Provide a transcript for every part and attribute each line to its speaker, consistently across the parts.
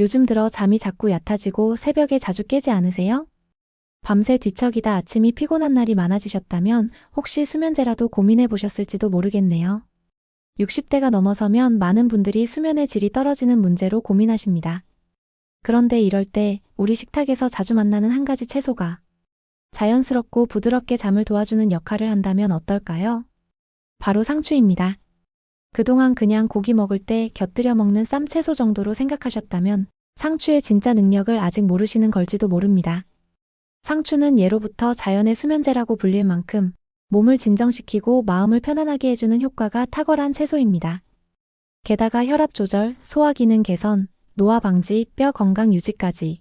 Speaker 1: 요즘 들어 잠이 자꾸 얕아지고 새벽에 자주 깨지 않으세요? 밤새 뒤척이다 아침이 피곤한 날이 많아지셨다면 혹시 수면제라도 고민해 보셨을지도 모르겠네요. 60대가 넘어서면 많은 분들이 수면의 질이 떨어지는 문제로 고민하십니다. 그런데 이럴 때 우리 식탁에서 자주 만나는 한 가지 채소가 자연스럽고 부드럽게 잠을 도와주는 역할을 한다면 어떨까요? 바로 상추입니다. 그동안 그냥 고기 먹을 때 곁들여 먹는 쌈채소 정도로 생각하셨다면 상추의 진짜 능력을 아직 모르시는 걸지도 모릅니다. 상추는 예로부터 자연의 수면제라고 불릴 만큼 몸을 진정시키고 마음을 편안하게 해주는 효과가 탁월한 채소입니다. 게다가 혈압 조절, 소화 기능 개선, 노화 방지, 뼈 건강 유지까지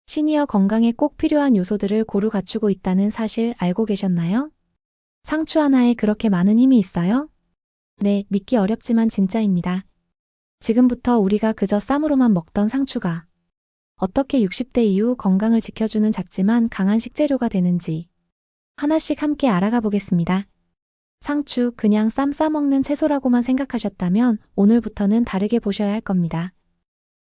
Speaker 1: 시니어 건강에 꼭 필요한 요소들을 고루 갖추고 있다는 사실 알고 계셨나요? 상추 하나에 그렇게 많은 힘이 있어요? 네, 믿기 어렵지만 진짜입니다. 지금부터 우리가 그저 쌈으로만 먹던 상추가 어떻게 60대 이후 건강을 지켜주는 작지만 강한 식재료가 되는지 하나씩 함께 알아가 보겠습니다. 상추, 그냥 쌈 싸먹는 채소라고만 생각하셨다면 오늘부터는 다르게 보셔야 할 겁니다.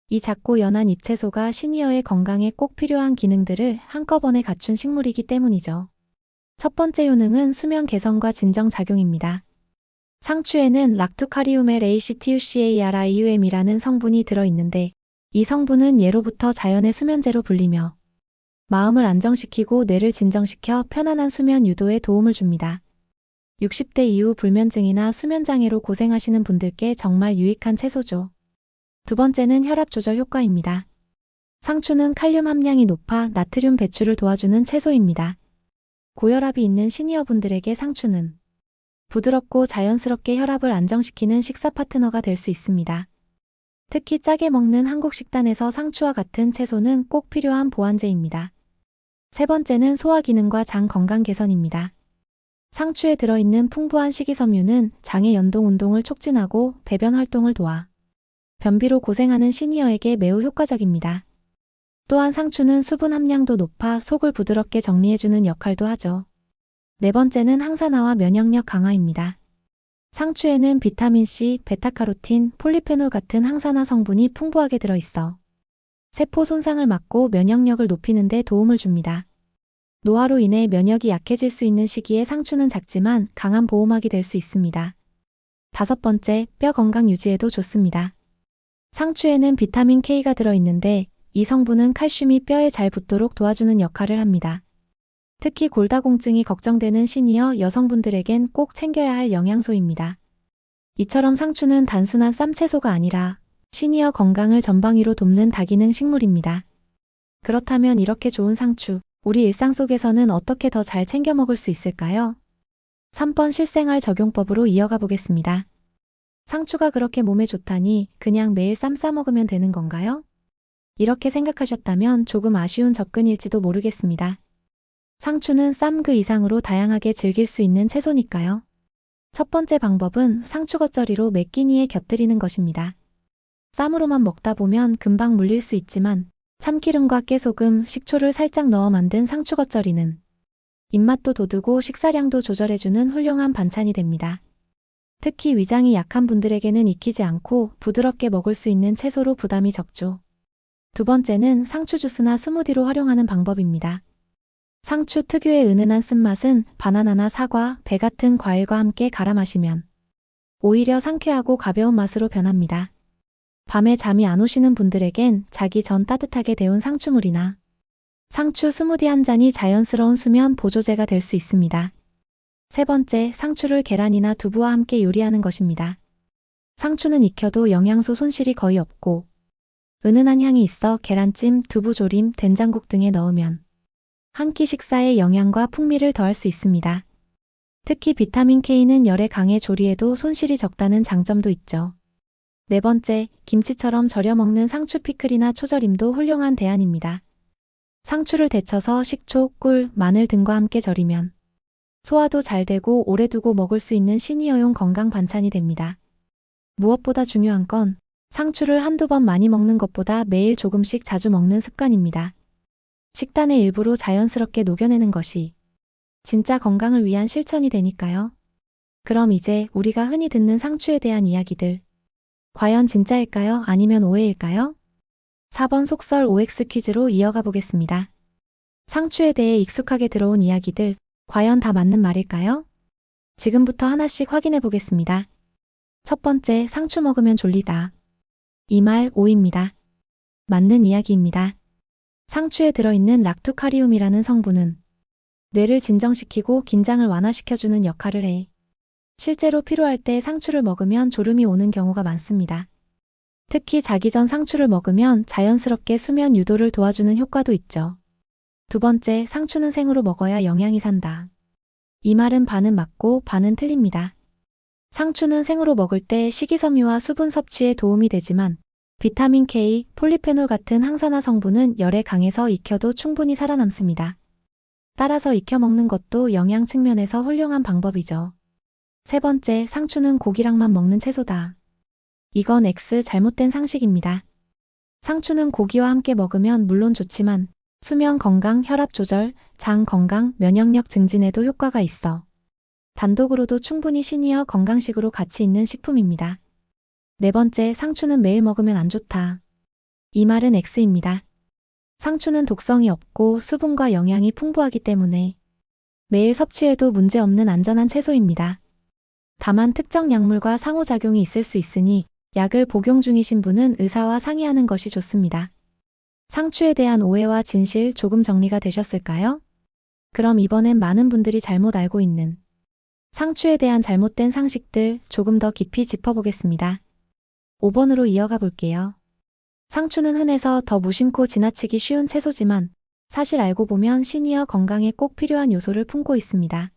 Speaker 1: 이 작고 연한 잎채소가 시니어의 건강에 꼭 필요한 기능들을 한꺼번에 갖춘 식물이기 때문이죠. 첫 번째 효능은 수면 개선과 진정 작용입니다. 상추에는 락투카리움의 레이시티우시에이아라이유엠이라는 성분이 들어있는데 이 성분은 예로부터 자연의 수면제로 불리며 마음을 안정시키고 뇌를 진정시켜 편안한 수면 유도에 도움을 줍니다. 60대 이후 불면증이나 수면장애로 고생하시는 분들께 정말 유익한 채소죠. 두 번째는 혈압 조절 효과입니다. 상추는 칼륨 함량이 높아 나트륨 배출을 도와주는 채소입니다. 고혈압이 있는 시니어분들에게 상추는 부드럽고 자연스럽게 혈압을 안정시키는 식사 파트너가 될 수 있습니다. 특히 짜게 먹는 한국 식단에서 상추와 같은 채소는 꼭 필요한 보완제입니다. 세 번째는 소화 기능과 장 건강 개선입니다. 상추에 들어있는 풍부한 식이섬유는 장의 연동 운동을 촉진하고 배변 활동을 도와 변비로 고생하는 시니어에게 매우 효과적입니다. 또한 상추는 수분 함량도 높아 속을 부드럽게 정리해주는 역할도 하죠. 네 번째는 항산화와 면역력 강화입니다. 상추에는 비타민C, 베타카로틴, 폴리페놀 같은 항산화 성분이 풍부하게 들어있어 세포 손상을 막고 면역력을 높이는 데 도움을 줍니다. 노화로 인해 면역이 약해질 수 있는 시기에 상추는 작지만 강한 보호막이 될 수 있습니다. 다섯 번째, 뼈 건강 유지에도 좋습니다. 상추에는 비타민 K가 들어있는데 이 성분은 칼슘이 뼈에 잘 붙도록 도와주는 역할을 합니다. 특히 골다공증이 걱정되는 시니어 여성분들에겐 꼭 챙겨야 할 영양소입니다. 이처럼 상추는 단순한 쌈채소가 아니라 시니어 건강을 전방위로 돕는 다기능 식물입니다. 그렇다면 이렇게 좋은 상추, 우리 일상 속에서는 어떻게 더 잘 챙겨 먹을 수 있을까요? 3번 실생활 적용법으로 이어가 보겠습니다. 상추가 그렇게 몸에 좋다니 그냥 매일 쌈 싸 먹으면 되는 건가요? 이렇게 생각하셨다면 조금 아쉬운 접근일지도 모르겠습니다. 상추는 쌈 그 이상으로 다양하게 즐길 수 있는 채소니까요. 첫 번째 방법은 상추 겉절이로 매 끼니에 곁들이는 것입니다. 쌈으로만 먹다 보면 금방 물릴 수 있지만 참기름과 깨소금, 식초를 살짝 넣어 만든 상추 겉절이는 입맛도 돋우고 식사량도 조절해주는 훌륭한 반찬이 됩니다. 특히 위장이 약한 분들에게는 익히지 않고 부드럽게 먹을 수 있는 채소로 부담이 적죠. 두 번째는 상추 주스나 스무디로 활용하는 방법입니다. 상추 특유의 은은한 쓴맛은 바나나나 사과, 배 같은 과일과 함께 갈아 마시면 오히려 상쾌하고 가벼운 맛으로 변합니다. 밤에 잠이 안 오시는 분들에겐 자기 전 따뜻하게 데운 상추물이나 상추 스무디 한 잔이 자연스러운 수면 보조제가 될 수 있습니다. 세 번째, 상추를 계란이나 두부와 함께 요리하는 것입니다. 상추는 익혀도 영양소 손실이 거의 없고 은은한 향이 있어 계란찜, 두부조림, 된장국 등에 넣으면 한 끼 식사의 영양과 풍미를 더할 수 있습니다. 특히 비타민 K는 열에 강해 조리에도 손실이 적다는 장점도 있죠. 네 번째, 김치처럼 절여 먹는 상추 피클이나 초절임도 훌륭한 대안입니다. 상추를 데쳐서 식초, 꿀, 마늘 등과 함께 절이면 소화도 잘 되고 오래 두고 먹을 수 있는 시니어용 건강 반찬이 됩니다. 무엇보다 중요한 건 상추를 한두 번 많이 먹는 것보다 매일 조금씩 자주 먹는 습관입니다. 식단의 일부로 자연스럽게 녹여내는 것이 진짜 건강을 위한 실천이 되니까요. 그럼 이제 우리가 흔히 듣는 상추에 대한 이야기들, 과연 진짜일까요? 아니면 오해일까요? 4번 속설 OX 퀴즈로 이어가 보겠습니다. 상추에 대해 익숙하게 들어온 이야기들, 과연 다 맞는 말일까요? 지금부터 하나씩 확인해 보겠습니다. 첫 번째, 상추 먹으면 졸리다. 이 말 오입니다. 맞는 이야기입니다. 상추에 들어있는 락투카리움이라는 성분은 뇌를 진정시키고 긴장을 완화시켜주는 역할을 해. 실제로 피로할 때 상추를 먹으면 졸음이 오는 경우가 많습니다. 특히 자기 전 상추를 먹으면 자연스럽게 수면 유도를 도와주는 효과도 있죠. 두 번째, 상추는 생으로 먹어야 영양이 산다. 이 말은 반은 맞고 반은 틀립니다. 상추는 생으로 먹을 때 식이섬유와 수분 섭취에 도움이 되지만 비타민 K, 폴리페놀 같은 항산화 성분은 열에 강해서 익혀도 충분히 살아남습니다. 따라서 익혀 먹는 것도 영양 측면에서 훌륭한 방법이죠. 세 번째, 상추는 고기랑만 먹는 채소다. 이건 X 잘못된 상식입니다. 상추는 고기와 함께 먹으면 물론 좋지만 수면 건강, 혈압 조절, 장 건강, 면역력 증진에도 효과가 있어. 단독으로도 충분히 시니어 건강식으로 가치 있는 식품입니다. 네 번째, 상추는 매일 먹으면 안 좋다. 이 말은 X입니다. 상추는 독성이 없고 수분과 영양이 풍부하기 때문에 매일 섭취해도 문제없는 안전한 채소입니다. 다만 특정 약물과 상호작용이 있을 수 있으니 약을 복용 중이신 분은 의사와 상의하는 것이 좋습니다. 상추에 대한 오해와 진실 조금 정리가 되셨을까요? 그럼 이번엔 많은 분들이 잘못 알고 있는 상추에 대한 잘못된 상식들 조금 더 깊이 짚어보겠습니다. 5번으로 이어가 볼게요. 상추는 흔해서 더 무심코 지나치기 쉬운 채소지만 사실 알고 보면 시니어 건강에 꼭 필요한 요소를 품고 있습니다.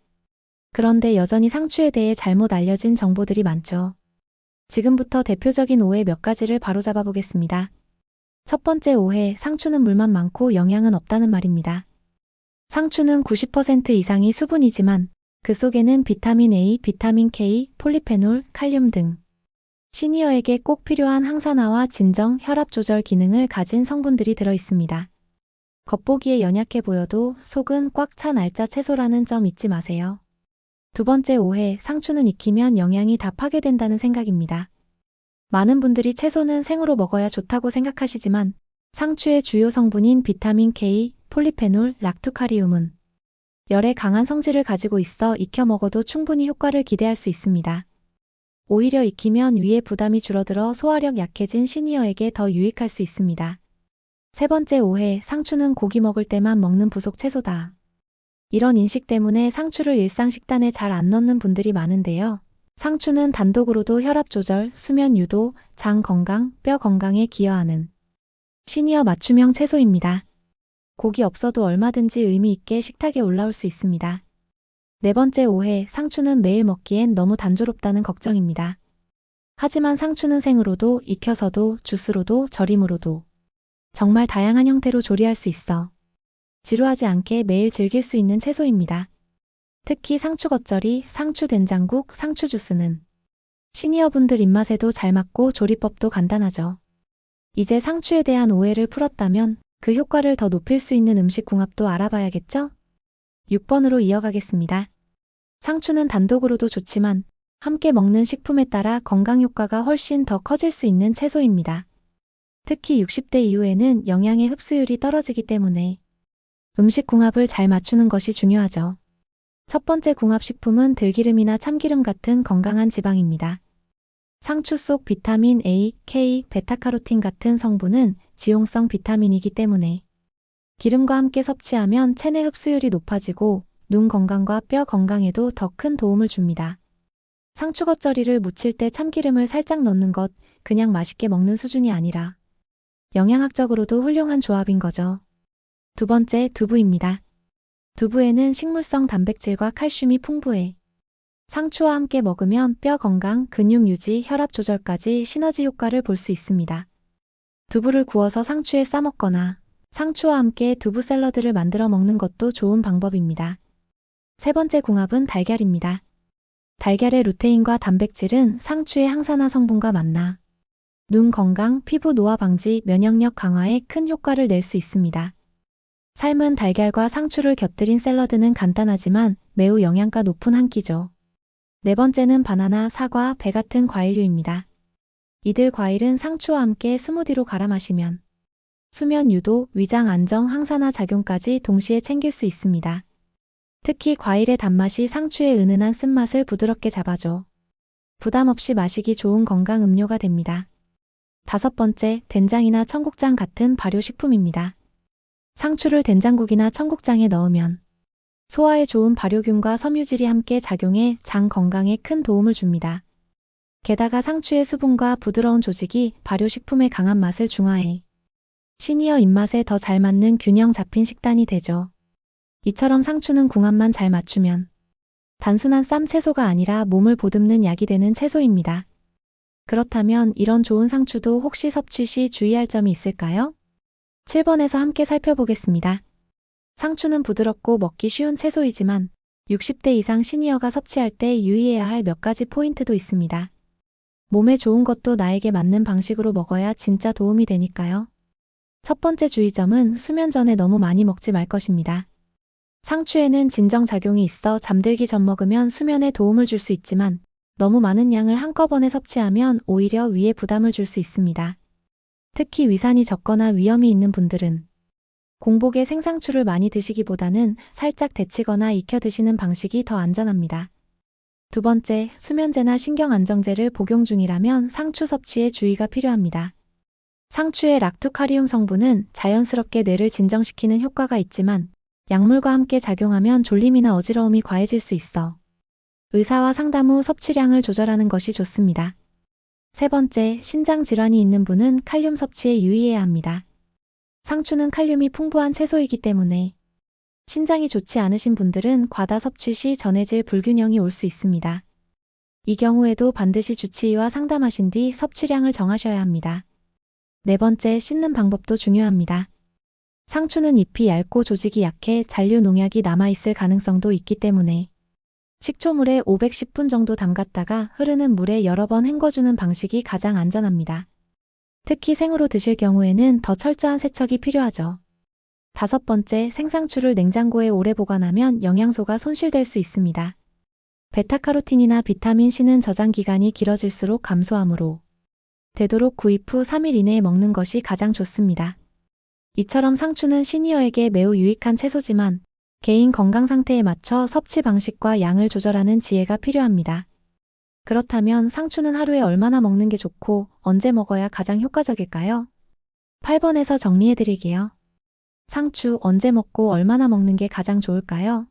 Speaker 1: 그런데 여전히 상추에 대해 잘못 알려진 정보들이 많죠. 지금부터 대표적인 오해 몇 가지를 바로잡아 보겠습니다. 첫 번째 오해, 상추는 물만 많고 영양은 없다는 말입니다. 상추는 90% 이상이 수분이지만 그 속에는 비타민 A, 비타민 K, 폴리페놀, 칼륨 등 시니어에게 꼭 필요한 항산화와 진정, 혈압 조절 기능을 가진 성분들이 들어 있습니다. 겉보기에 연약해 보여도 속은 꽉 찬 알짜 채소라는 점 잊지 마세요. 두 번째 오해, 상추는 익히면 영양이 다 파괴된다는 생각입니다. 많은 분들이 채소는 생으로 먹어야 좋다고 생각하시지만 상추의 주요 성분인 비타민 K, 폴리페놀, 락투카리움은 열에 강한 성질을 가지고 있어 익혀 먹어도 충분히 효과를 기대할 수 있습니다. 오히려 익히면 위에 부담이 줄어들어 소화력 약해진 시니어에게 더 유익할 수 있습니다. 세 번째 오해, 상추는 고기 먹을 때만 먹는 부속 채소다. 이런 인식 때문에 상추를 일상 식단에 잘 안 넣는 분들이 많은데요. 상추는 단독으로도 혈압 조절, 수면 유도, 장 건강, 뼈 건강에 기여하는 시니어 맞춤형 채소입니다. 고기 없어도 얼마든지 의미 있게 식탁에 올라올 수 있습니다. 네 번째 오해, 상추는 매일 먹기엔 너무 단조롭다는 걱정입니다. 하지만 상추는 생으로도, 익혀서도, 주스로도, 절임으로도 정말 다양한 형태로 조리할 수 있어 지루하지 않게 매일 즐길 수 있는 채소입니다. 특히 상추 겉절이, 상추 된장국, 상추 주스는 시니어분들 입맛에도 잘 맞고 조리법도 간단하죠. 이제 상추에 대한 오해를 풀었다면 그 효과를 더 높일 수 있는 음식 궁합도 알아봐야겠죠? 6번으로 이어가겠습니다. 상추는 단독으로도 좋지만 함께 먹는 식품에 따라 건강 효과가 훨씬 더 커질 수 있는 채소입니다. 특히 60대 이후에는 영양의 흡수율이 떨어지기 때문에 음식 궁합을 잘 맞추는 것이 중요하죠. 첫 번째 궁합식품은 들기름이나 참기름 같은 건강한 지방입니다. 상추 속 비타민 A, K, 베타카로틴 같은 성분은 지용성 비타민이기 때문에 기름과 함께 섭취하면 체내 흡수율이 높아지고 눈 건강과 뼈 건강에도 더 큰 도움을 줍니다. 상추 겉절이를 무칠 때 참기름을 살짝 넣는 것, 그냥 맛있게 먹는 수준이 아니라 영양학적으로도 훌륭한 조합인 거죠. 두 번째, 두부입니다. 두부에는 식물성 단백질과 칼슘이 풍부해 상추와 함께 먹으면 뼈 건강, 근육 유지, 혈압 조절까지 시너지 효과를 볼 수 있습니다. 두부를 구워서 상추에 싸먹거나 상추와 함께 두부 샐러드를 만들어 먹는 것도 좋은 방법입니다. 세 번째 궁합은 달걀입니다. 달걀의 루테인과 단백질은 상추의 항산화 성분과 만나 눈 건강, 피부 노화 방지, 면역력 강화에 큰 효과를 낼 수 있습니다. 삶은 달걀과 상추를 곁들인 샐러드는 간단하지만 매우 영양가 높은 한 끼죠. 네 번째는 바나나, 사과, 배 같은 과일류입니다. 이들 과일은 상추와 함께 스무디로 갈아 마시면 수면 유도, 위장 안정, 항산화 작용까지 동시에 챙길 수 있습니다. 특히 과일의 단맛이 상추의 은은한 쓴맛을 부드럽게 잡아줘 부담 없이 마시기 좋은 건강 음료가 됩니다. 5번째, 된장이나 청국장 같은 발효식품입니다. 상추를 된장국이나 청국장에 넣으면 소화에 좋은 발효균과 섬유질이 함께 작용해 장 건강에 큰 도움을 줍니다. 게다가 상추의 수분과 부드러운 조직이 발효식품의 강한 맛을 중화해 시니어 입맛에 더 잘 맞는 균형 잡힌 식단이 되죠. 이처럼 상추는 궁합만 잘 맞추면 단순한 쌈 채소가 아니라 몸을 보듬는 약이 되는 채소입니다. 그렇다면 이런 좋은 상추도 혹시 섭취 시 주의할 점이 있을까요? 7번에서 함께 살펴보겠습니다. 상추는 부드럽고 먹기 쉬운 채소이지만 60대 이상 시니어가 섭취할 때 유의해야 할 몇 가지 포인트도 있습니다. 몸에 좋은 것도 나에게 맞는 방식으로 먹어야 진짜 도움이 되니까요. 첫 번째 주의점은 수면 전에 너무 많이 먹지 말 것입니다. 상추에는 진정작용이 있어 잠들기 전 먹으면 수면에 도움을 줄 수 있지만 너무 많은 양을 한꺼번에 섭취하면 오히려 위에 부담을 줄 수 있습니다. 특히 위산이 적거나 위염이 있는 분들은 공복에 생상추를 많이 드시기보다는 살짝 데치거나 익혀 드시는 방식이 더 안전합니다. 두 번째, 수면제나 신경안정제를 복용 중이라면 상추 섭취에 주의가 필요합니다. 상추의 락투카리움 성분은 자연스럽게 뇌를 진정시키는 효과가 있지만 약물과 함께 작용하면 졸림이나 어지러움이 과해질 수 있어 의사와 상담 후 섭취량을 조절하는 것이 좋습니다. 세 번째, 신장 질환이 있는 분은 칼륨 섭취에 유의해야 합니다. 상추는 칼륨이 풍부한 채소이기 때문에 신장이 좋지 않으신 분들은 과다 섭취 시 전해질 불균형이 올 수 있습니다. 이 경우에도 반드시 주치의와 상담하신 뒤 섭취량을 정하셔야 합니다. 네 번째, 씻는 방법도 중요합니다. 상추는 잎이 얇고 조직이 약해 잔류 농약이 남아있을 가능성도 있기 때문에 식초물에 510분 정도 담갔다가 흐르는 물에 여러 번 헹궈주는 방식이 가장 안전합니다. 특히 생으로 드실 경우에는 더 철저한 세척이 필요하죠. 5번째, 생상추를 냉장고에 오래 보관하면 영양소가 손실될 수 있습니다. 베타카로틴이나 비타민C는 저장 기간이 길어질수록 감소하므로 되도록 구입 후 3일 이내에 먹는 것이 가장 좋습니다. 이처럼 상추는 시니어에게 매우 유익한 채소지만 개인 건강 상태에 맞춰 섭취 방식과 양을 조절하는 지혜가 필요합니다. 그렇다면 상추는 하루에 얼마나 먹는 게 좋고 언제 먹어야 가장 효과적일까요? 8번에서 정리해 드릴게요. 상추 언제 먹고 얼마나 먹는 게 가장 좋을까요?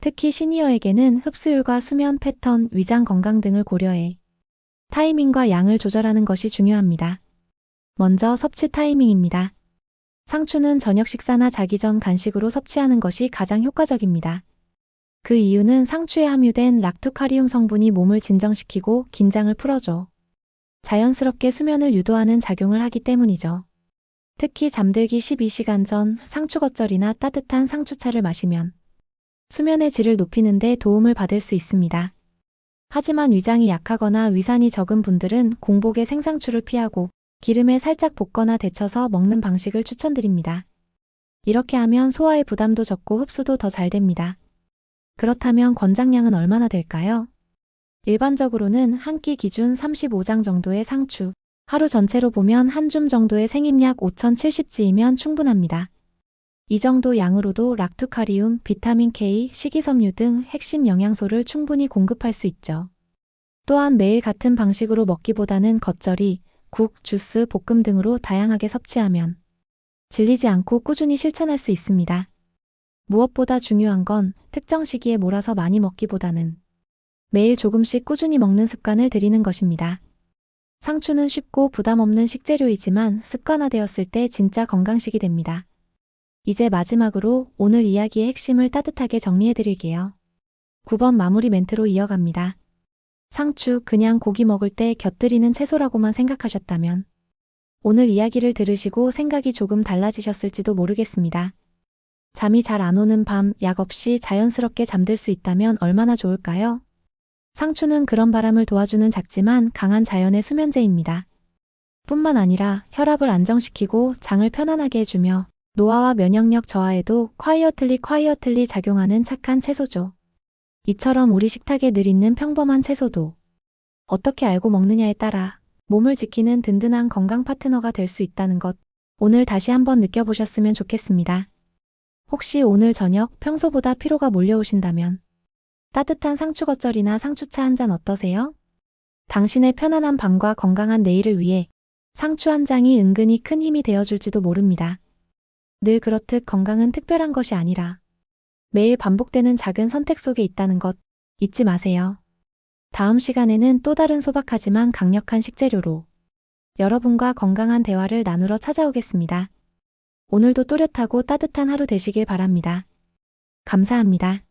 Speaker 1: 특히 시니어에게는 흡수율과 수면 패턴, 위장 건강 등을 고려해 타이밍과 양을 조절하는 것이 중요합니다. 먼저 섭취 타이밍입니다. 상추는 저녁 식사나 자기 전 간식으로 섭취하는 것이 가장 효과적입니다. 그 이유는 상추에 함유된 락투카리움 성분이 몸을 진정시키고 긴장을 풀어줘 자연스럽게 수면을 유도하는 작용을 하기 때문이죠. 특히 잠들기 12시간 전 상추 겉절이나 따뜻한 상추차를 마시면 수면의 질을 높이는 데 도움을 받을 수 있습니다. 하지만 위장이 약하거나 위산이 적은 분들은 공복에 생상추를 피하고 기름에 살짝 볶거나 데쳐서 먹는 방식을 추천드립니다. 이렇게 하면 소화의 부담도 적고 흡수도 더 잘 됩니다. 그렇다면 권장량은 얼마나 될까요? 일반적으로는 한 끼 기준 35장 정도의 상추, 하루 전체로 보면 한 줌 정도의 생입약 5070지이면 충분합니다. 이 정도 양으로도 락투카리움, 비타민 K, 식이섬유 등 핵심 영양소를 충분히 공급할 수 있죠. 또한 매일 같은 방식으로 먹기보다는 겉절이, 국, 주스, 볶음 등으로 다양하게 섭취하면 질리지 않고 꾸준히 실천할 수 있습니다. 무엇보다 중요한 건 특정 시기에 몰아서 많이 먹기보다는 매일 조금씩 꾸준히 먹는 습관을 들이는 것입니다. 상추는 쉽고 부담 없는 식재료이지만 습관화되었을 때 진짜 건강식이 됩니다. 이제 마지막으로 오늘 이야기의 핵심을 따뜻하게 정리해 드릴게요. 9번 마무리 멘트로 이어갑니다. 상추 그냥 고기 먹을 때 곁들이는 채소라고만 생각하셨다면 오늘 이야기를 들으시고 생각이 조금 달라지셨을지도 모르겠습니다. 잠이 잘 안 오는 밤 약 없이 자연스럽게 잠들 수 있다면 얼마나 좋을까요? 상추는 그런 바람을 도와주는 작지만 강한 자연의 수면제입니다. 뿐만 아니라 혈압을 안정시키고 장을 편안하게 해주며 노화와 면역력 저하에도 콰이어틀리 작용하는 착한 채소죠. 이처럼 우리 식탁에 늘 있는 평범한 채소도 어떻게 알고 먹느냐에 따라 몸을 지키는 든든한 건강 파트너가 될 수 있다는 것, 오늘 다시 한번 느껴보셨으면 좋겠습니다. 혹시 오늘 저녁 평소보다 피로가 몰려오신다면 따뜻한 상추 겉절이나 상추차 한 잔 어떠세요? 당신의 편안한 밤과 건강한 내일을 위해 상추 한 장이 은근히 큰 힘이 되어줄지도 모릅니다. 늘 그렇듯 건강은 특별한 것이 아니라 매일 반복되는 작은 선택 속에 있다는 것 잊지 마세요. 다음 시간에는 또 다른 소박하지만 강력한 식재료로 여러분과 건강한 대화를 나누러 찾아오겠습니다. 오늘도 또렷하고 따뜻한 하루 되시길 바랍니다. 감사합니다.